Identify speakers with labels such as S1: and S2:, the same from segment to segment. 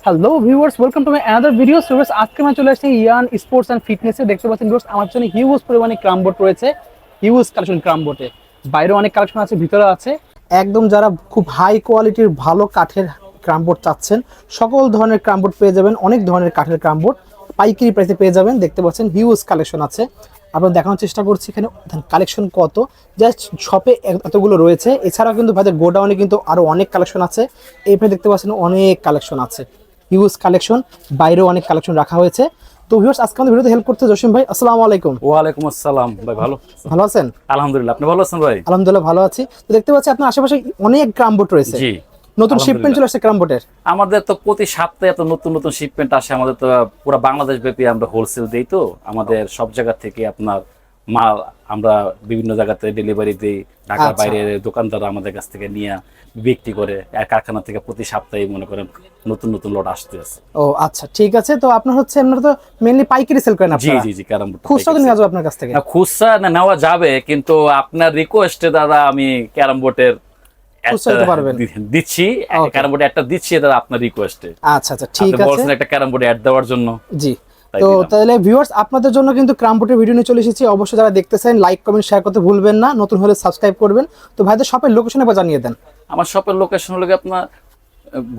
S1: Hello viewers, welcome to my another video. So viewers, আজকে আমরা চলে আসছি ইয়ান স্পোর্টস অ্যান্ড ফিটনেসে। দেখতে পাচ্ছেন ভিউয়ার্স, আমার জন্য হিউজ পরিমাণে ক্রাম বোর্ড রয়েছে, হিউজ কালেকশন ক্রাম বোর্ডে। বাইরেও অনেক কালেকশন আছে, ভিতরে আছে। একদম যারা খুব হাই কোয়ালিটির ভালো কাঠের ক্রাম বোর্ড চাচ্ছেন, সকল ধরনের ক্রাম বোর্ড পেয়ে যাবেন। অনেক ধরনের কাঠের ক্রাম বোর্ড পাইকারি প্রাইসে পেয়ে যাবেন। দেখতে পাচ্ছেন হিউজ কালেকশন আছে। আপনার দেখানোর চেষ্টা করছি এখানে কালেকশন কত, জাস্ট শপে এতগুলো রয়েছে। এছাড়াও কিন্তু ভাইদের গোডাউনে কিন্তু আরো অনেক কালেকশন আছে। এখানে দেখতে পাচ্ছেন অনেক কালেকশন আছে, হিউজ কালেকশন। বাইরেও অনেক কালেকশন রাখা হয়েছে। তো ভিউয়ার্স, আজকে আমাদের ভিডিওতে হেল্প করতে জসিম ভাই, আসসালামু আলাইকুম।
S2: ওয়ালাইকুম আসসালাম ভাই, ভালো
S1: আছেন?
S2: আলহামদুলিল্লাহ, আপনি ভালো আছেন ভাই?
S1: আলহামদুলিল্লাহ ভালো আছি। তো দেখতে পাচ্ছি আপনার আশেপাশে অনেক ক্রাম বোর্ড রয়েছে।
S2: জি,
S1: নতুন শিপমেন্ট চলে আসছে ক্রাম বোর্ডের।
S2: আমাদের তো প্রতি সপ্তাহে এত নতুন নতুন শিপমেন্ট আসে। আমাদের তো পুরো বাংলাদেশ ব্যাপী আমরা হোলসেল দেই, তো আমাদের সব জায়গা থেকে আপনার মাল আমরা বিভিন্ন জায়গাতে ডেলিভারি দিই। ঢাকার বাইরের দোকানদাররা আমাদের কাছ থেকে নিয়ে বিক্রি করে। আর কারখানা থেকে প্রতি সপ্তাহে মনে করেন নতুন নতুন লট আসতে আছে।
S1: ও আচ্ছা, ঠিক আছে। তো আপনারা তো মেইনলি পাইকারি সেল করেন
S2: জি
S1: আপনারা?
S2: জি জি, ক্যারাম বোর্ড
S1: খুচরা তো নেওয়া যাবে আপনার কাছ থেকে?
S2: না, খুচরা না নেওয়া যাবে, কিন্তু আপনার রিকোয়েস্টে দাদা আমি ক্যারাম বোর্ডের দিচ্ছি, ক্যারাম বোর্ডে একটা দিচ্ছি দাদা আপনার রিকোয়েস্টে।
S1: আচ্ছা আচ্ছা, ঠিক আছে।
S2: বলছেন একটা ক্যারাম বোর্ডে অ্যাড দেওয়ার জন্য।
S1: জি, তো তাহলে ভিউয়ার্স, আপনাদের জন্য কিন্তু ক্রাম বোর্ডের ভিডিও নিয়ে চলে এসেছি। অবশ্যই যারা দেখতেছেন লাইক কমেন্ট শেয়ার করতে ভুলবেন না, নতুন হলে সাবস্ক্রাইব করবেন। তো ভাইদের শপের লোকেশন একবার জানিয়ে দেন।
S2: আমার শপের লোকেশন হলো আপনার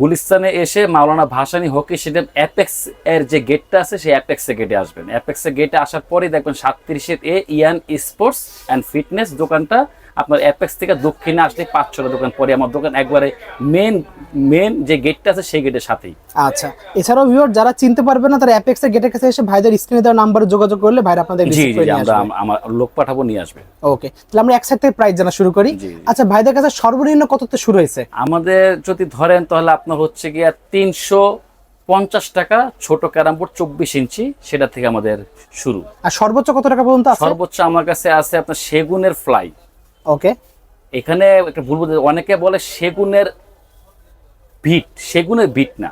S2: গুলিস্তানে এসে মাওলানা ভাসানী হকি স্টেডিয়াম অ্যাপেক্স এর যে গেটটা আছে, সেই অ্যাপেক্স এর গেটে আসবেন। অ্যাপেক্স এর গেটে আসার পরেই দেখবেন 37 ইয়ান স্পোর্টস অ্যান্ড ফিটনেস দোকানটা। আপনার অ্যাপেক্স থেকে দক্ষিণে আসলে 5-6টা দোকান পরে আমার দোকান, একবারে মেন যে গেটটা আছে সেই গেটের সাথেই।
S1: আচ্ছা, এছাড়াও ভিউয়ার যারা চিনতে পারবে না, তারা অ্যাপেক্স এর গেটের কাছে এসে ভাইদের স্ক্রিনে দেওয়া নাম্বারে যোগাযোগ করলে ভাইরা আপনাদের
S2: জি জি, আমরা আমার লোক পাঠাবো, নিয়ে আসবে।
S1: ওকে, তাহলে আমরা একসাথে প্রাইস জানা শুরু করি। আচ্ছা, ভাইদের কাছে সর্বনিম্ন কততে শুরু হয়েছে?
S2: আমাদের যদি ধরেন তাহলে আপনার হচ্ছে গিয়া 350 টাকা ছোট ক্যারাম বোর্ড 24 ইঞ্চি, সেটা থেকে আমাদের শুরু।
S1: আর সর্বোচ্চ কত টাকা পর্যন্ত আছে?
S2: সর্বোচ্চ আমার কাছে আছে আপনার সেগুনের ফ্লাই।
S1: ওকে,
S2: এখানে একটা ভুল বলতে, অনেকে বলে সেগুনের বিট না,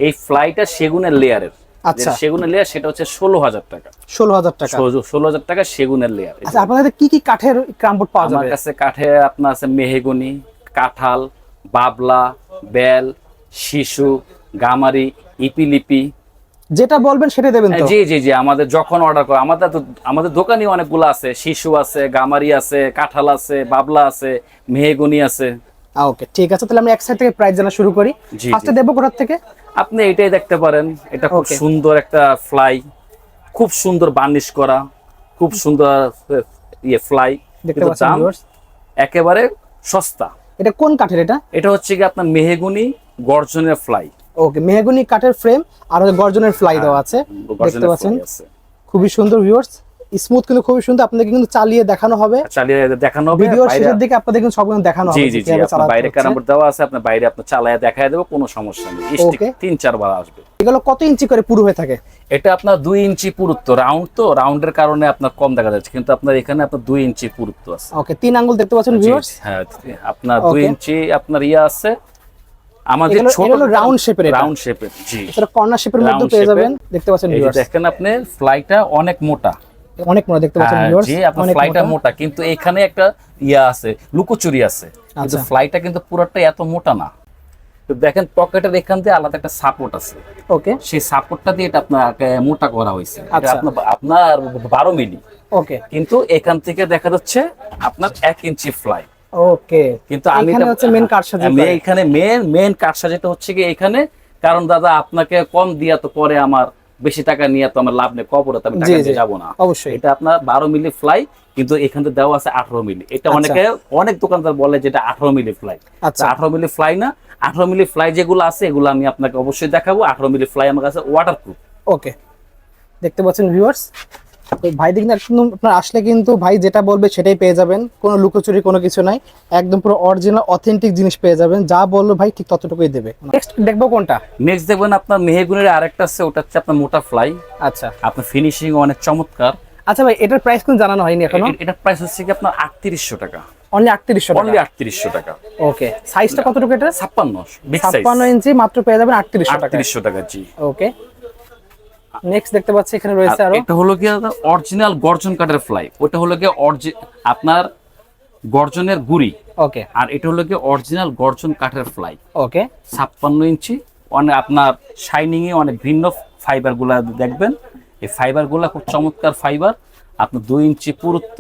S2: এই ফ্লাইটা সেগুনের লেয়ারের।
S1: আচ্ছা,
S2: সেগুনের লেয়ার সেটা হচ্ছে 16,000 টাকা।
S1: 16,000 টাকা,
S2: 16,000 টাকা সেগুনের লেয়ার।
S1: আচ্ছা, আপনাদের কি কি কাঠের ক্রাম বোর্ড পাওয়া যাবে?
S2: আমার কাছে কাঠে আপনার আছে মেহগনি, কাঁঠাল, বাবলা, বেল, শিশু, গামারি, ইপিলিপি,
S1: যেটা বলবেন সেটা দেবেন তো?
S2: জি জি জি, আমাদের যখন অর্ডার করে, আমাদের দোকানে অনেকগুলো আছে। শিশু আছে, গামারি আছে, কাঁঠাল আছে, বাবলা আছে, মেহগনি আছে।
S1: ওকে, ঠিক আছে। তাহলে আমরা এক সাইড থেকে প্রাইস জানা শুরু করি। ফার্স্টে দেবো কোথা থেকে?
S2: আপনি এটাই দেখতে পারেন। এটা খুব সুন্দর একটা ফ্লাই, খুব সুন্দর বার্নিশ করা, খুব সুন্দর ফ্লাই।
S1: দেখতে পাচ্ছেন ভিউয়ার্স,
S2: একেবারে সস্তা।
S1: এটা কোন কাঠের? এটা
S2: হচ্ছে কি আপনার মেহগনি গর্জনের ফ্লাই।
S1: ওকে, মেহগনি কাঠের ফ্রেম আর গর্জনের ফ্লাই দেওয়া আছে। দেখতে পাচ্ছেন খুবই সুন্দর ভিউয়ার্স, স্মুথ কিন্তু খুবই সুন্দর। আপনাদেরকে কিন্তু চালিয়ে দেখানো হবে, ভিডিওর শেষের দিকে আপনাদের কিন্তু সব দেখানো হবে।
S2: জি জি জি, আপনার বাইরে ক্যারাম বোর্ড দেওয়া আছে, আপনার বাইরে আপনি চালায়া দেখায় দেব, কোনো সমস্যা নেই। স্টিক 3-4 বার আসবে।
S1: এগুলো কত ইঞ্চি করে পুরো হয়ে থাকে?
S2: এটা আপনার 2 ইঞ্চি পুরুত্ব, রাউন্ড, তো রাউন্ডের কারণে আপনার কম দেখা যাচ্ছে, কিন্তু আপনার এখানে আপনার 2 ইঞ্চি পুরুত্ব আছে।
S1: ওকে, 3 আঙ্গুল দেখতে পাচ্ছেন ভিউয়ার্স।
S2: হ্যাঁ, আপনার 2 ইঞ্চি আপনার আছে। আমাদের ছোট
S1: রাউন্ড শেপের,
S2: জি,
S1: এটা কর্নার শেপের মধ্যে পেয়ে যাবেন। দেখতে পাচ্ছেন ভিউয়ার্স,
S2: দেখেন আপনি ফ্লাইটা অনেক মোটা,
S1: অনেক মোটা দেখতে পাচ্ছেন ভিউয়ার্স।
S2: জি, আপনার ফ্লাইটা মোটা, কিন্তু এখানে একটা আছে, লুকোচুরি আছে। কিন্তু ফ্লাইটা কিন্তু পুরোটা এত মোটা না। তো দেখেন পকেটের এখান দিয়ে আলাদা একটা সাপোর্ট আছে।
S1: ওকে,
S2: সেই সাপোর্টটা দিয়ে এটা আপনাকে মোটা করা হয়েছে। আপনার 12 মিলি।
S1: ওকে,
S2: কিন্তু এখান থেকে দেখা যাচ্ছে আপনার 1 ইঞ্চি ফ্লাই।
S1: ওকে,
S2: কিন্তু আমি
S1: হচ্ছে মেন কারসাজি।
S2: এখানে মেন কারসাজিটা হচ্ছে কি এখানে, কারণ দাদা আপনাকে কম দিয়া তো পরে আমার বেশি টাকা নিয়ে তো আমার লাভ নেই, কবরে তো আমি টাকা দিয়ে যাবো না।
S1: অবশ্যই,
S2: এটা আপনার 12 মিলি ফ্লাই, কিন্তু এখানে দেওয়া আছে 18 মিলি। এটা অনেক দোকানদার বলে যেটা 18 মিলি ফ্লাই। আচ্ছা, 18 মিলি ফ্লাই না, 18 মিলি ফ্লাই যেগুলো আছে এগুলো আমি আপনাকে অবশ্যই দেখাবো। 18 মিলি ফ্লাই আমার কাছে ওয়াটারপ্রুফ।
S1: ওকে, দেখতে পাচ্ছেন ভিউয়ার্স, ভাই দেখুন, একদম আপনার আসলে কিন্তু ভাই যেটা বলবে সেটাই পেয়ে যাবেন, কোনো লুকোচুরি কোনো কিছু নাই। একদম পুরো অরিজিনাল অথেন্টিক জিনিস পেয়ে যাবেন, যা বললো ভাই ঠিক ততটুকুই দেবে। নেক্সট দেখবো কোনটা?
S2: নেক্সট দেখবেন আপনার মেহগুনের আরেকটা আছে, ওটা হচ্ছে আপনার মোটা ফ্লাই।
S1: আচ্ছা,
S2: আপনার ফিনিশিং অনেক চমৎকার।
S1: আচ্ছা ভাই, এটার প্রাইস কিন্তু জানানো হয়নি এখনো।
S2: এটার প্রাইস হচ্ছে কি আপনার 3800 টাকা।
S1: অনলি 3800 টাকা?
S2: অনলি 3800 টাকা।
S1: ওকে, সাইজটা কতটুকু এটা?
S2: 56 বিগ সাইজ,
S1: 56 ইঞ্চি, মাত্র পেয়ে যাবেন 3800 টাকা।
S2: 3800 টাকা, জি।
S1: ওকে, নেক্সট দেখতে পাচ্ছি এখানে রয়েছে আরো।
S2: এটা হলো কি অরিজিনাল গর্জন কাঠের ফ্লাই। ওটা হলো কি আপনার গর্জনের গুড়ি।
S1: ওকে,
S2: আর এটা হলো কি অরিজিনাল গর্জন কাঠের ফ্লাই।
S1: ওকে,
S2: 56 ইঞ্চি, অনেক আপনার শাইনিং এ অনেক ভিন্ন ফাইবার গুলা দেখবেন। এই ফাইবার গুলা খুব চমৎকার ফাইবার, আপনার 2 ইঞ্চি পুরুত্ব,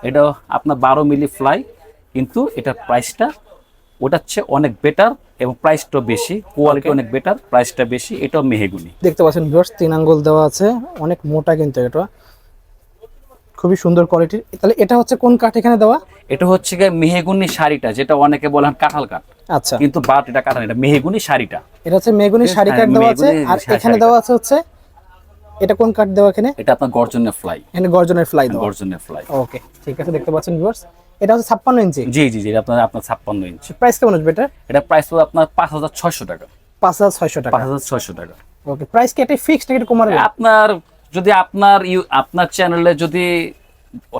S2: এটা আপনার 12 মিলি ফ্লাই, কিন্তু এটার প্রাইসটা ওটার চেয়ে অনেক বেটার এবং প্রাইসটাও বেশি, কোয়ালিটি অনেক বেটার, প্রাইসটা বেশি। এটাও মেহগুনি।
S1: দেখতে পাচ্ছেন ভিউয়ার্স 3 আঙ্গুল দেওয়া আছে, অনেক মোটা কিন্তু এটা, খুবই সুন্দর কোয়ালিটির। তাহলে এটা হচ্ছে কোন কাঠ এখানে দেওয়া?
S2: এটা হচ্ছে গিয়ে মেহগুনি শাড়িটা, যেটা অনেকে বলেন কাঁঠাল কাঠ,
S1: আচ্ছা,
S2: কিন্তু বাট এটা কাঁঠাল, এটা মেহগুনি শাড়িটা।
S1: এটা হচ্ছে মেগুনি শাড়ি কাঠ দেওয়া আছে। আর এখানে দেওয়া আছে হচ্ছে, এটা কোন কাঠ দেওয়া এখানে?
S2: এটা আপনার গর্জনের ফ্লাই।
S1: এখানে গর্জনের ফ্লাই দেওয়া।
S2: গর্জনের ফ্লাই।
S1: ওকে, ঠিক আছে। দেখতে পাচ্ছেন ভিউয়ার্স, এটা হচ্ছে 56 ইঞ্চি।
S2: জি জি জি, এটা আপনার 56 ইঞ্চি।
S1: প্রাইস কেমন আসবে এটা?
S2: এটা প্রাইস হবে আপনার 5600 টাকা।
S1: 5600 টাকা।
S2: 5600 টাকা।
S1: ওকে, প্রাইস কি এটা ফিক্সড নাকি কমার?
S2: আপনার যদি আপনার চ্যানেলে যদি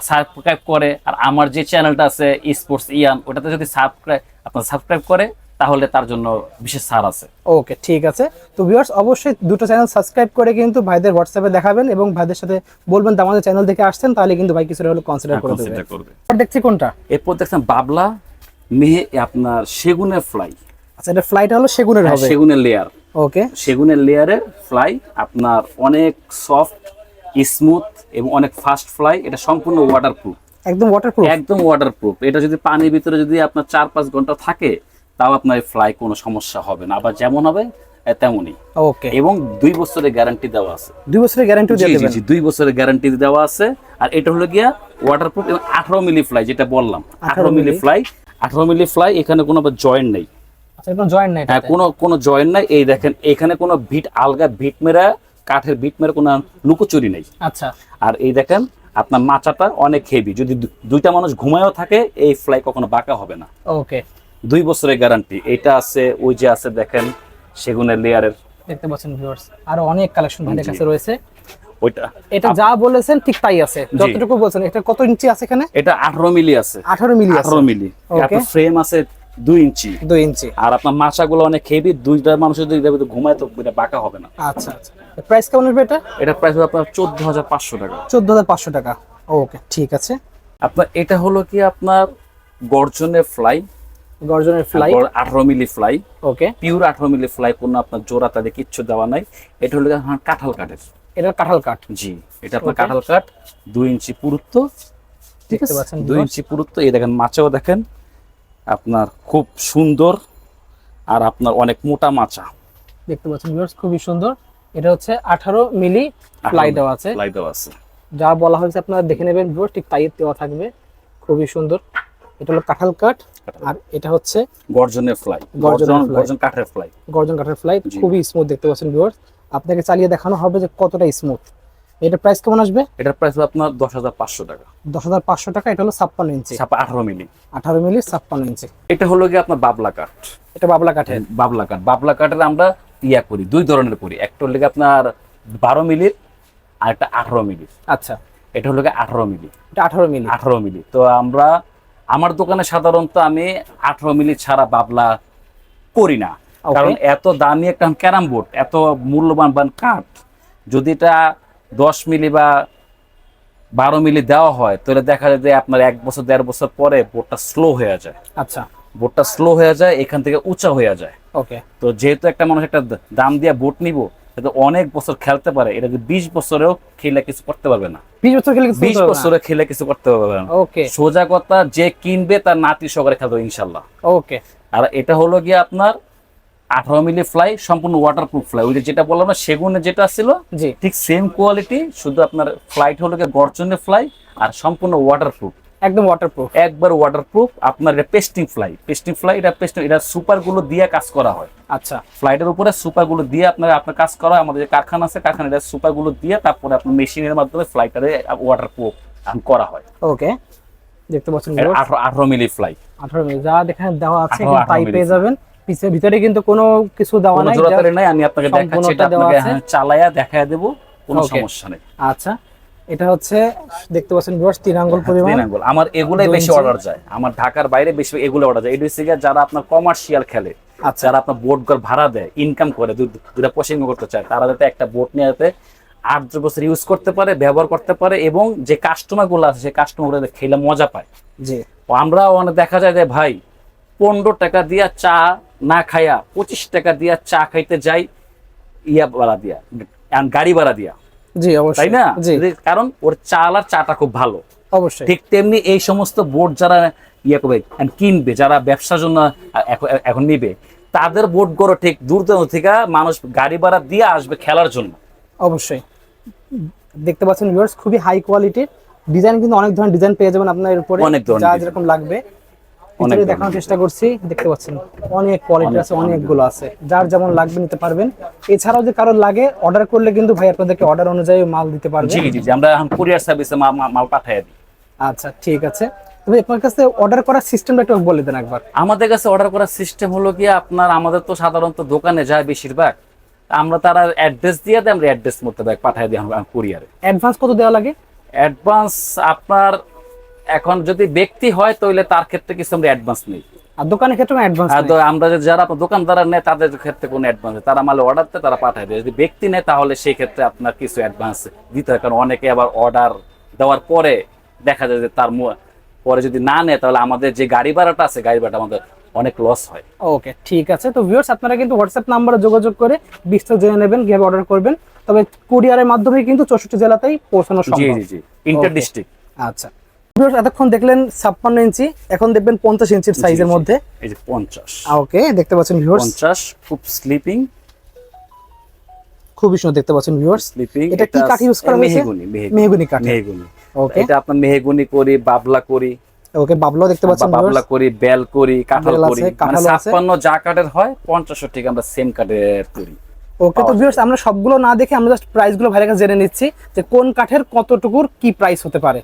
S2: সাবস্ক্রাইব করে, আর আমার যে চ্যানেলটা আছে স্পোর্টস ইয়ান, ওটাতে যদি সাবস্ক্রাইব করে, তাহলে তার জন্য বিশেষ ছাড় আছে।
S1: ওকে, ঠিক আছে। তো ভিউয়ার্স, অবশ্যই দুটো চ্যানেল সাবস্ক্রাইব করে কিন্তু ভাইদের হোয়াটসঅ্যাপে দেখাবেন এবং ভাইদের সাথে বলবেন যে আমাদের চ্যানেল থেকে আসছেন, তাহলে কিন্তু ভাই কিছুটা হলো কনসিডার করে দেবে। আর দেখছি কোনটা?
S2: এরপর দেখছেন বাবলা মেহে আপনার সেগুনের ফ্লাই।
S1: আচ্ছা, এটা ফ্লাইটা হলো সেগুনের হবে?
S2: সেগুনের লেয়ার।
S1: ওকে,
S2: সেগুনের লেয়ারের ফ্লাই, আপনার অনেক সফট, স্মুথ এবং অনেক ফাস্ট ফ্লাই। এটা সম্পূর্ণ ওয়াটারপ্রুফ,
S1: একদম ওয়াটারপ্রুফ।
S2: একদম ওয়াটারপ্রুফ। এটা যদি পানির ভিতরে যদি আপনার 4-5 ঘন্টা থাকে, তাও আপনার ফ্লাই কোনো সমস্যা হবে না, আবার যেমন হবে তেমনই।
S1: ওকে,
S2: এবং 2 বছরের গ্যারান্টি দেওয়া আছে।
S1: 2 বছরের গ্যারান্টি দিয়ে দেবেন?
S2: জি 2 বছরের গ্যারান্টি দেওয়া আছে। আর এটা হলো গিয়া ওয়াটারপ্রুফ এবং 18 মিলি ফ্লাই, যেটা বললাম 18 মিলি ফ্লাই। 18 মিলি ফ্লাই, এখানে কোনো জয়েন্ট নেই।
S1: আচ্ছা, কোনো জয়েন্ট নাই?
S2: হ্যাঁ, কোনো জয়েন্ট নাই। এই দেখেন, এখানে কোনো বিট আলগা বিট মেরা, কাঠের বিট মেরা কোনো লুকোচুরি নেই।
S1: আচ্ছা,
S2: আর এই দেখেন আপনার মাচাটা অনেক হেভি, যদি দুইটা মানুষ ঘুমায়ও থাকে এই ফ্লাই কখনো বাঁকা হবে না।
S1: ওকে,
S2: 2 বছরের গ্যারান্টি। এটা আছে, ওই যে আছে দেখেন সেগুনের লেয়ারের।
S1: দেখতে পাচ্ছেন ভিউয়ার্স, আরো অনেক কালেকশন ভাইদের কাছে রয়েছে।
S2: ওইটা
S1: এটা যা বলেছেন ঠিক তাই আছে, যতটুকু বলছেন। এটা কত ইঞ্চি আছে এখানে?
S2: এটা 18 মিলি আছে।
S1: 18 মিলি আছে।
S2: 18 মিলি।
S1: ওকে,
S2: আপনার ফ্রেম আছে 2 ইঞ্চি।
S1: 2 ইঞ্চি।
S2: আর আপনার মাচাগুলো অনেক হেভি, দুইটা মানুষ যদি ঘুমায় তো এটা বাঁকা হবে না।
S1: আচ্ছা আচ্ছা, প্রাইস কেমন হবে এটা?
S2: এটা প্রাইস হবে আপনার 14500 টাকা।
S1: 14500 টাকা। ওকে, ঠিক আছে।
S2: আপনার এটা হলো কি আপনার গর্জনের ফ্লাই।
S1: গর্জনের ফ্লাই
S2: 18 মিলি ফ্লাই।
S1: ওকে,
S2: পিওর 18 মিলি ফ্লাই, কোনো আপনার জোড়া তাদের কিচ্ছু দেওয়া নাই। এটা হলো কাঁঠাল কাঠের।
S1: এটা কাঁঠাল কাঠ?
S2: জি, এটা আপনার কাঁঠাল কাঠ, 2 ইঞ্চি পুরুত্ব। ঠিক আছে, 2 ইঞ্চি পুরুত্ব। এই দেখেন মাচাও দেখেন আপনার খুব সুন্দর, আর আপনার অনেক মোটা মাচা
S1: দেখতে পাচ্ছেন ভিউয়ার্স, খুবই সুন্দর। এটা হচ্ছে 18 মিলি ফ্লাই দেওয়া আছে।
S2: ফ্লাই দেওয়া আছে,
S1: যা বলা হয়েছে আপনারা দেখে নেবেন ভিউয়ার্স, ঠিক তাই দেওয়া থাকবে। খুবই সুন্দর। এটা হলো কাঁঠাল কাঠ, আর এটা হচ্ছে
S2: গর্জনের ফ্লাই। গর্জন কাঠের ফ্লাই।
S1: গর্জন কাঠের ফ্লাই, খুবই স্মুথ। দেখতে পাচ্ছেন ভিউয়ার্স, আপনাকে চালিয়ে দেখানো হবে যে কতটা স্মুথ। এটা প্রাইস কেমন আসবে?
S2: এটার প্রাইস হবে আপনার 10500 টাকা।
S1: 10500 টাকা। এটা হলো 56 ইঞ্চি।
S2: 18 মিলি।
S1: 18 মিলি 56 ইঞ্চি।
S2: এটা হলো কি আপনার বাবলা কাঠ।
S1: এটা বাবলা কাঠের?
S2: বাবলা কাঠ। বাবলা কাঠের আমরা করি 2 ধরনের করি। একটা হলো আপনার 12 মিলির, আর একটা 18 মিলি।
S1: আচ্ছা,
S2: এটা হলো 18 মিলি।
S1: এটা 18 মিলি।
S2: 18 মিলি। তো আমার দোকানে সাধারণত আমি 18 মিলি ছাড়া বাবলা করি না, কারণ এত দামি একটা ক্যারাম বোর্ড, এত মূল্যবান কাঠ, যদি এটা 10 মিলি বা 12 মিলি দেওয়া হয়, তাহলে দেখা যায় যে আপনার 1 বছর 1.5 বছর পরে বোর্ডটা স্লো হয়ে যায়।
S1: আচ্ছা,
S2: বোর্ডটা স্লো হয়ে যায়, এখান থেকে উঁচা হয়ে যায়।
S1: ওকে,
S2: তো যেহেতু একটা মানুষ একটা দাম দিয়ে বোট নিব, এটা অনেক বছর খেলতে পারে, এটা 20 বছরেও খেলে কিছু করতে পারবে না।
S1: 20 বছর খেলে
S2: 20 বছরে খেলে কিছু করতে পারবে না।
S1: ওকে,
S2: সোজা কথা, যে কিনবে তার নাতি সহকারে খেলবে ইনশাল্লাহ।
S1: ওকে।
S2: আর এটা হলো গিয়ে আপনার 18 মিলি ফ্লাই, সম্পূর্ণ ওয়াটারপ্রুফ ফ্লাই। ওই যেটা বললাম না সেগুনের যেটা ছিল,
S1: জি,
S2: ঠিক সেম কোয়ালিটি, শুধু আপনার ফ্লাইট হলো গিয়ে গর্জনের ফ্লাই, আর সম্পূর্ণ ওয়াটারপ্রুফ,
S1: একদম ওয়াটারপ্রুফ,
S2: একবার ওয়াটারপ্রুফ। আপনার এটা পেস্টিং ফ্লাই। এটা সুপার গুলো দিয়ে কাজ করা হয়।
S1: আচ্ছা,
S2: ফ্লাইটের উপরে সুপার গুলো দিয়ে আপনার কাজ করা হয়। আমাদের যে কারখানা আছে, কারখানা এটা সুপার গুলো দিয়ে তারপরে আপনার মেশিনের মাধ্যমে ফ্লাইটারে ওয়াটারপ্রুফ করা হয়।
S1: ওকে, দেখতে পাচ্ছেন
S2: 18 মিলি ফ্লাই।
S1: 18 মিলি যা দেখেন দেওয়া আছে, কিন্তু তাই পেয়ে যাবেন। পিছের ভিতরে কিন্তু কোনো কিছু দেওয়া নাই,
S2: জোড়াতারি নাই। আমি আপনাকে দেখাচ্ছি, এটা আপনাকে চালায়া দেখায় দেব, কোনো সমস্যা নেই।
S1: আচ্ছা, এটা হচ্ছে দেখতে পাচ্ছেন ভিউয়ার্স 3 আঙ্গুল পরিমাণ।
S2: 3 আঙ্গুল। আমার এগুলাই বেশি অর্ডার যায়, আমার ঢাকার বাইরে বেশি এগুলো অর্ডার যায়। এটা হচ্ছে যারা আপনার কমার্শিয়াল খেলে, যারা আপনার বোট ঘর ভাড়া দেয়, ইনকাম করে, দুটা পয়সা করতে চায়, তারা যাতে একটা বোট নিয়ে যাতে 8 বছর ইউজ করতে পারে, ব্যবহার করতে পারে, এবং যে কাস্টমার গুলো আছে সেই কাস্টমার গুলো খেলে মজা পায়।
S1: জি,
S2: আমরা অনেক দেখা যায় যে ভাই 15 টাকা দিয়ে চা না খাইয়া 25 টাকা দিয়া চা খাইতে যাই ইয়া ভাড়া দিয়া, গাড়ি ভাড়া দিয়া,
S1: জি অবশ্যই,
S2: তাই না?
S1: জি
S2: কারণ ওর চাল আর চাটা খুব ভালো।
S1: অবশ্যই,
S2: ঠিক তেমনি এই সমস্ত বোর্ড যারা ইয়ে করবে কিনবে, যারা ব্যবসার জন্য এখন নিবে, তাদের বোর্ড গুলো ঠিক দূর দূরান্ত থেকে মানুষ গাড়ি ভাড়া দিয়ে আসবে খেলার জন্য।
S1: অবশ্যই দেখতে পাচ্ছেন ভিউয়ার্স, খুবই হাই কোয়ালিটির ডিজাইন, কিন্তু অনেক ধরনের ডিজাইন পেয়ে যাবেন আপনার এর উপরে,
S2: অনেক ধরনের
S1: যা
S2: design।
S1: যেরকম লাগবে
S2: অনেক
S1: ভিতরে দেখানোর চেষ্টা করছি। দেখতে পাচ্ছেন অনেক কোয়ালিটি আছে, অনেকগুলো আছে, যার যেমন লাগবে নিতে পারবেন। এছাড়াও যে কারোর লাগে অর্ডার করলে কিন্তু ভাই আপনাদেরকে অর্ডার অনুযায়ী মাল দিতে পারবে।
S2: জি জি জি, আমরা এখন কুরিয়ার সার্ভিসে মাল পাঠিয়ে দিই।
S1: আচ্ছা ঠিক আছে, তবে আপনার কাছে অর্ডার করার সিস্টেমটা একটু বলে দেন একবার।
S2: আমাদের কাছে অর্ডার করার সিস্টেম হলো কি আপনার, আমাদের তো সাধারণত দোকানে যায় বেশিরভাগ, আমরা তারা অ্যাড্রেস দিয়ে দেয়, আমরা অ্যাড্রেস মোতাবেক পাঠিয়ে দিই কুরিয়ারে।
S1: অ্যাডভান্স কত দেওয়া লাগে?
S2: অ্যাডভান্স আপনার এখন যদি ব্যক্তি হয় তাহলে তার ক্ষেত্রে কিছু আমরা অ্যাডভান্স নেই,
S1: আর দোকানের ক্ষেত্রে অ্যাডভান্স
S2: আর আমরা যারা আপনার দোকানদার নেয় তাদের ক্ষেত্রে কোনো অ্যাডভান্স, তারা মালে অর্ডার দেয়, তারা পাঠিয়ে দেয়। যদি ব্যক্তি নেয় তাহলে সেই ক্ষেত্রে আপনার কিছু অ্যাডভান্স দিতে হয়, কারণ অনেকে আবার অর্ডার দেওয়ার পরে দেখা যায় যে তার পরে যদি না নেয় তাহলে আমাদের যে গাড়ি ভাড়াটা আছে, গাড়ি ভাড়াটা আমাদের অনেক লস হয়।
S1: ওকে ঠিক আছে। তো ভিউয়ার্স আপনারা কিন্তু হোয়াটসঅ্যাপ নাম্বারে যোগাযোগ করে বিস্তারিত জেনে নেবেন কিভাবে অর্ডার করবেন। তবে কুরিয়ারের মাধ্যমে কিন্তু 64 জেলাতেই পৌঁছানো
S2: জি
S1: সম্ভব।
S2: জি জি, ইন্টার ডিস্ট্রিক্ট।
S1: আচ্ছা ভিউয়ার্স, এতক্ষণ দেখলেন 56 ইঞ্চি, এখন দেখবেন 50 ইঞ্চির সাইজের মধ্যে।
S2: এই যে 50।
S1: ওকে দেখতে পাচ্ছেন ভিউয়ার্স,
S2: 50 খুব স্লিপিং,
S1: খুবই সুন্দর দেখতে পাচ্ছেন ভিউয়ার্স।
S2: স্লিপিং।
S1: এটা কি কাঠ ইউজ করা হয়েছে? মেহগনি কাঠ।
S2: মেহগনি।
S1: ওকে
S2: এটা আপনার মেহগনি করি, বাবলা করি,
S1: ওকে বাবলা দেখতে পাচ্ছেন
S2: বাবলা
S1: ভিউয়ার্স।
S2: করি, বেল করি, কাঁঠাল
S1: বেল
S2: করি,
S1: আছে,
S2: মানে
S1: কাঁঠাল আছে।
S2: 56 যা কাঠের হয় 50 ঠিক আমরা সেম কাঠের করি।
S1: ওকে তো ভিউয়ার্স, আমরা সবগুলো না দেখে আমরা জাস্ট প্রাইসগুলো ভাইয়ের কাছে জেনে নিচ্ছি যে কোন কাঠের কতটুকুর কি প্রাইস হতে পারে।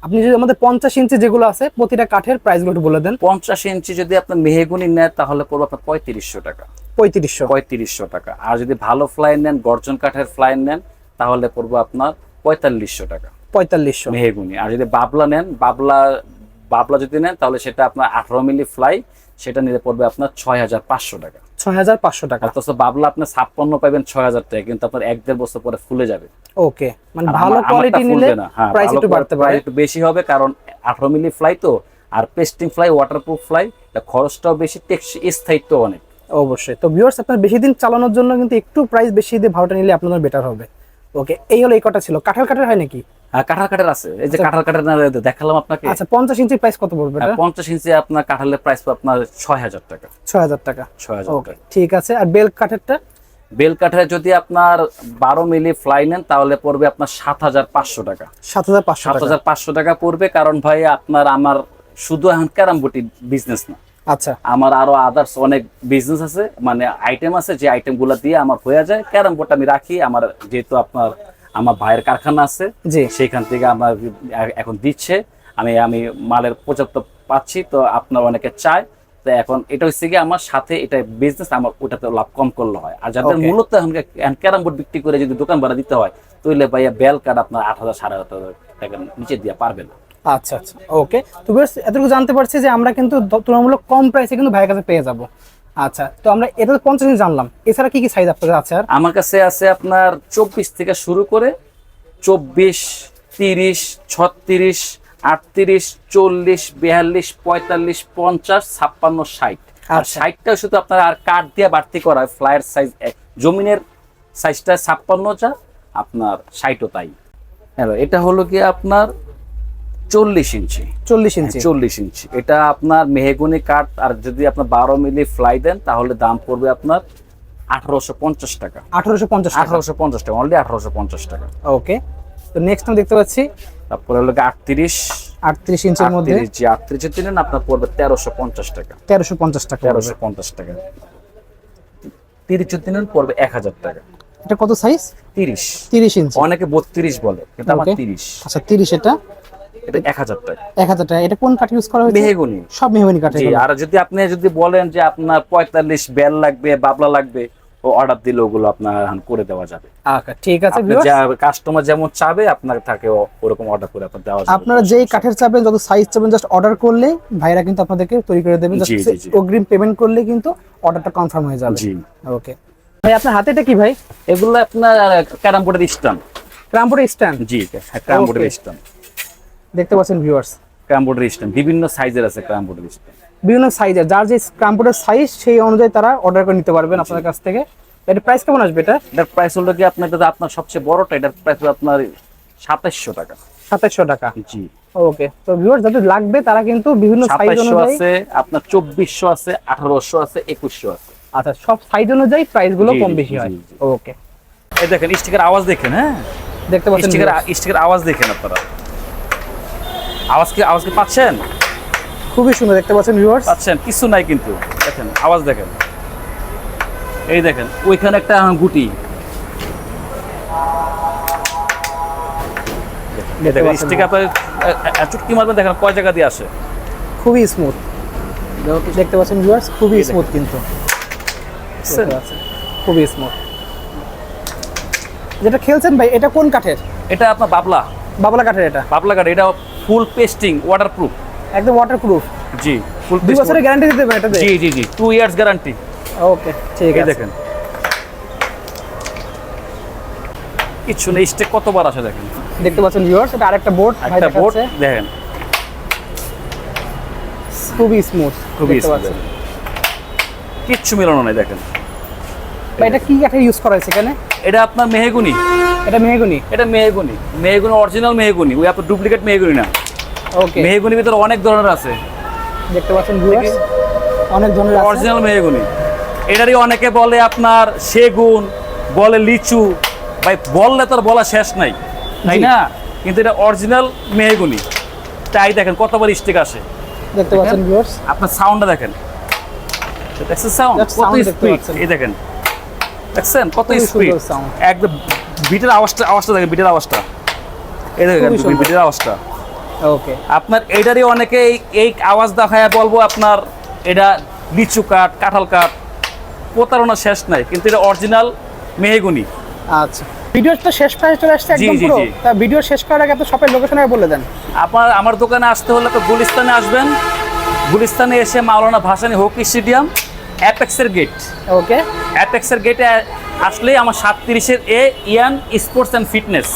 S1: আপনি যদি আমাদের 50 ইঞ্চি যেগুলো আছে প্রতিটা কাঠের প্রাইসগুলো একটু বলে দেন।
S2: 50 ইঞ্চি যদি আপনার মেহগনি নেন তাহলে পড়বে আপনার 3500 টাকা।
S1: 3500
S2: টাকা। আর যদি ভালো ফ্লাই নেন, গর্জন কাঠের ফ্লাই নেন, তাহলে পড়বে আপনার 4500 টাকা
S1: 4500
S2: মেহগনি। আর যদি বাবলা নেন, বাবলা যদি নেন তাহলে সেটা আপনার 18 মিলি ফ্লাই, সেটা নিতে পড়বে আপনার 6500 টাকা।
S1: 6500 টাকা।
S2: অথচ বাবলা আপনি 56 পাবেন 6000 টাকা, কিন্তু আপনার 1-1.5 বছর পরে ফুলে যাবে।
S1: ওকে, মানে ভালো কোয়ালিটি নিলে প্রাইস একটু বাড়তে পারে,
S2: একটু বেশি হবে, কারণ 18 মিলি ফ্লাই তো, আর পেস্টিং ফ্লাই, ওয়াটারপ্রুফ ফ্লাই, এটা খরচটাও বেশি, স্থায়িত্ব অনেক।
S1: অবশ্যই। তো ভিউয়ার্স আপনার বেশি দিন চালানোর জন্য কিন্তু একটু প্রাইস বেশি দিয়ে ভাড়াটা নিলে আপনাদের বেটার হবে। ওকে, এই হলো এই কটা ছিল। কাঁঠাল কাঠের হয় নাকি?
S2: কাঁঠাল কাঠের আছে, এই যে কাঁঠাল কাঠের দেখালাম আপনাকে।
S1: আচ্ছা 50 ইঞ্চি প্রাইস কত পড়বে এটা?
S2: 50 ইঞ্চি আপনার কাঁঠালের প্রাইস আপনার 6000 টাকা।
S1: 6000 টাকা।
S2: 6000
S1: ওকে ঠিক আছে। আর বেল কাঠেরটা?
S2: বেল কাঠের যদি আপনার 12 মিলি ফ্লাই নেন তাহলে পড়বে আপনার 7500 টাকা।
S1: 7500
S2: টাকা পড়বে, কারণ ভাই আপনার আমার শুধু এখন ক্যারাম বোর্ড বিজনেস না,
S1: আচ্ছা
S2: আমার আরো আদার্স অনেক বিজনেস আছে, মানে আইটেম আছে, যে আইটেম গুলা দিয়ে আমার হয়ে যায়। ক্যারাম বোর্ড আমি রাখি আমার, যেহেতু আপনার আমার ভাইয়ের কারখানা আছে,
S1: জি
S2: সেখান থেকে আমার এখন দিচ্ছে, আমি মালের পর্যাপ্ত পাচ্ছি, তো আপনার অনেকে চায়, তো এখন এটা হচ্ছে কি আমার সাথে এটা বিজনেস, আমার ওটাতে লাভ কম করলে হয়। আর যাদের মূলত ক্যারাম বোর্ড বিক্রি করে যদি দোকান ভাড়া দিতে হয়, তাহলে ভাইয়া বেল কাঠ আপনার 8000 8500 টাকার নিচে দিয়ে পারবে না।
S1: আচ্ছা আচ্ছা ওকে। তো বেশ এতটুকু জানতে পারছি যে আমরা কিন্তু তুলনামূলক কম প্রাইসে কিন্তু ভাইয়ের কাছে পেয়ে যাব। আচ্ছা, তো আমরা এটা 50 ইঞ্চি জানলাম, এছাড়া কি কি সাইজ আপনাদের আছে? আর
S2: আমার কাছে আছে আপনার 24 থেকে শুরু করে 24, 30, 36, 38, 40, 42, 45, 50, 56, 60। আর 60টা শুধু আপনার আর কাঠ দিয়ে বাড়তি করা হয়। ফ্লাইয়ের সাইজ জমিনের সাইজটা 56 যা, আপনার 60ও তাই। হ্যালো, এটা হলো কি আপনার 40 ইঞ্চি। 40 ইঞ্চি এটা আপনার মেহগনি কাঠ। আর যদি আপনার 12 মিলি ফ্লাই দেন তাহলে দাম পড়বে আপনার 1850 টাকা। 1850 টাকা, অনলি 1850 টাকা।
S1: ওকে, তো নেক্সট আমি দেখতে পাচ্ছি
S2: তারপরে হলো 38
S1: ইঞ্চির মধ্যে।
S2: 38 যদি নেন আপনার পড়বে 1350 টাকা।
S1: 1350 টাকা।
S2: 1350 টাকা। 30 যদি নেন পড়বে 1000 টাকা।
S1: এটা কত সাইজ? 30 ইঞ্চি।
S2: অনেকে 32 বলে, কিন্তু আমার 30।
S1: আচ্ছা 30, এটা
S2: 1000 টাকা।
S1: 1000 টাকা। এটা কোন কাঠ ইউজ করা হয়েছে?
S2: মেহগনি।
S1: সব মেহগনি কাঠ।
S2: আর যদি আপনি বলেন যে আপনার 45 বেল লাগবে, বাবলা লাগবে, ও অর্ডার দিলে ওগুলো আপনার করে দেওয়া যাবে।
S1: আচ্ছা ঠিক আছে।
S2: কাস্টমার যেমন চাবে আপনার থাকে ওরকম অর্ডার করে আপনার দেওয়া যাবে।
S1: আপনারা যেই কাঠের চাবেন, যত সাইজ চাবেন, জাস্ট অর্ডার করলে ভাইরা কিন্তু আপনাদেরকে তৈরি করে দেবেন। জাস্ট অগ্রিম পেমেন্ট করলে কিন্তু অর্ডারটা কনফার্ম হয়ে যাবে।
S2: জি
S1: ওকে ভাই, আপনার হাতে এটা কি ভাই?
S2: এগুলো আপনার ক্যারাম বোর্ডের স্ট্যান্ড।
S1: ক্যারাম বোর্ডের স্ট্যান্ড?
S2: জি, ক্যারাম বোর্ডের স্ট্যান্ড
S1: দেখতে পাচ্ছেন ভিউয়ার্স।
S2: ক্যারাম বোর্ডের স্ট্যান্ড বিভিন্ন সাইজের আছে। ক্যারাম বোর্ডের স্ট্যান্ড
S1: বিভিন্ন সাইজের, যার যে ক্রাম বোর্ডের সাইজ সেই অনুযায়ী তারা অর্ডার করে নিতে পারবেন আপনার কাছ থেকে। এটার প্রাইস কেমন আসবে এটা?
S2: এটার প্রাইস হলো কি আপনার, এটা আপনার সবচেয়ে বড়টা, এটার প্রাইস হলো আপনার 2700 টাকা।
S1: 2700 টাকা।
S2: জি
S1: ওকে, তো ভিউয়ার্স যাদের লাগবে তারা কিন্তু বিভিন্ন সাইজ
S2: 2700
S1: অনুযায়ী
S2: আছে, আপনার 2400 আছে, 1800 আছে, 2100 আছে।
S1: আচ্ছা, সব সাইজ অনুযায়ী প্রাইস গুলো
S2: জি,
S1: কম
S2: জি,
S1: বেশি হয়।
S2: জি, জি।
S1: ওকে,
S2: এই দেখেন স্টিকার আওয়াজ দেখেন, হ্যাঁ
S1: দেখতে পাচ্ছেন
S2: স্টিকার আওয়াজ দেখেন আপনারা, আওয়াজ কি পাচ্ছেন?
S1: খুবই সুন্দর দেখতে পাচ্ছেন ভিউয়ার্স।
S2: পাচ্ছেন, কিছু নাই কিন্তু দেখেন আওয়াজ দেখেন। এই দেখেন ওইখানে একটা গুটি,
S1: দেখতে পাচ্ছেন
S2: স্টিকার চুটকি মারবেন, দেখেন কয় জায়গা দিয়ে আসে।
S1: খুবই স্মুথ দেখতে পাচ্ছেন ভিউয়ার্স, খুবই স্মুথ কিন্তু দেখতে পাচ্ছেন, খুবই স্মুথ। যেটা খেলছেন ভাই এটা কোন কাঠের?
S2: এটা আপনার বাবলা
S1: বাবলা কাঠের। এটা
S2: কাঠ, এটা ফুল পেস্টিং ওয়াটারপ্রুফ।
S1: একদম ওয়াটারপ্রুফ।
S2: জি ফুল
S1: 2 বছরের গ্যারান্টি দিতে পারেন এটাতে?
S2: জি জি জি 2 ইয়ার্স গ্যারান্টি।
S1: ওকে ঠিক
S2: এই
S1: আছে।
S2: দেখেন কিছু নেই, স্টেক কতবার আসে দেখেন।
S1: দেখতে পাচ্ছেন ভিউয়ার্স, এটা আরেকটা বোর্ড ভাই
S2: একটা বোর্ড
S1: দেখাচ্ছে,
S2: দেখেন,
S1: খুবই স্মুথ
S2: খুবই
S1: দেখতে
S2: smooth
S1: পাচ্ছেন।
S2: কিচ্ছু মিলানো নাই দেখেন।
S1: ভাই এটা কি কাঠের ইউজ করা হয়েছে এখানে?
S2: এটা আপনার মেহগুনি,
S1: এটা মেহগনি।
S2: এটা মেহগুনি অরিজিনাল মেহগুনি, ওই আপনার ডুপ্লিকেট মেহগুনি না।
S1: ওকে,
S2: মেহগুনির ভিতরে অনেক ধরনের আছে,
S1: দেখতে পাচ্ছেন ভিউয়ার্স অনেক ধরনের আছে।
S2: অরিজিনাল মেহগুনি। এটারই অনেকে বলে আপনার সেগুন, বলে লিচু, ভাই বললে তো আর বলা শেষ নাই, তাই
S1: জি।
S2: না? কিন্তু এটা অরিজিনাল মেহগুনি। তাই দেখেন কতবার স্টিক আসে,
S1: দেখতে পাচ্ছেন ভিউয়ার্স,
S2: আপনার সাউন্ডটা দেখেন, দেখছেন সাউন্ড
S1: Just
S2: কত
S1: sound দেখতে
S2: স্পিড,
S1: পাচ্ছেন।
S2: এই দেখেন দেখছেন কত
S1: খুবই
S2: স্পিড,
S1: সুন্দর sound।
S2: একদম বিটের আওয়াজটা দেখেন, বিটের আওয়াজটা, এই দেখেন
S1: খুবই সুন্দর।
S2: বিটের আওয়াজটা।
S1: ওকে,
S2: আপনার এটারই অনেকে এই আওয়াজ দেখায় বলবো আপনার এটা লিচু কাঠ, কাঁঠাল কাঠ, প্রতারণা শেষ নাই, কিন্তু এটা অরিজিনাল মেহগুনি।
S1: আচ্ছা ভিডিওর তো শেষ প্রায় চলে আসছে
S2: জি,
S1: একদম
S2: জি,
S1: পুরো।
S2: জি।
S1: তা ভিডিও শেষ করার আগে আপনার শপের লোকেশন আগে বলে দেন।
S2: আমার দোকানে আসতে হলে তো গুলিস্তানে আসবেন, গুলিস্তানে এসে মাওলানা ভাসানী হকি স্টেডিয়াম অ্যাপেক্সের গেট,
S1: ওকে,
S2: অ্যাপেক্সের গেটে আসলেই আমার 37-এর এ ইয়ান স্পোর্টস অ্যান্ড ফিটনেস,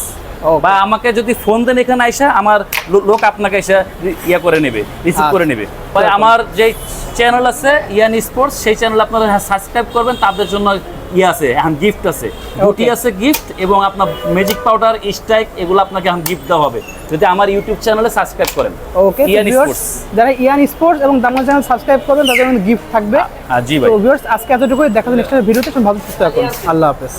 S1: Okay.
S2: বা আমাকে যদি ফোন দেন এখানে আইসা আমার লোক আপনাকে এসে ইয়া করে নেবে, রিসিভ করে নেবে। বা আমার যে চ্যানেল আছে ইয়ান স্পোর্টস, সেই চ্যানেল আপনারা সাবস্ক্রাইব করবেন, তাদের জন্য ইয়ে আছে, এখন গিফট আছে, গুটি আছে গিফট, এবং আপনার ম্যাজিক পাউডার, স্ট্রাইক, এগুলো আপনাকে এখন গিফট দেওয়া হবে যদি আমার ইউটিউব চ্যানেলে সাবস্ক্রাইব করেন।
S1: ওকে,
S2: ইয়ান স্পোর্টস,
S1: যারা ইয়ান স্পোর্টস এবং দামাল চ্যানেল সাবস্ক্রাইব করবেন তাদের জন্য গিফট থাকবে।
S2: জি ভাই।
S1: তো ভিউয়ার্স আজকে এতটুকুই, দেখা যাবে নেক্সট ভিডিওতে। ভালো সুস্থ থাকুন, আল্লাহ হাফেজ।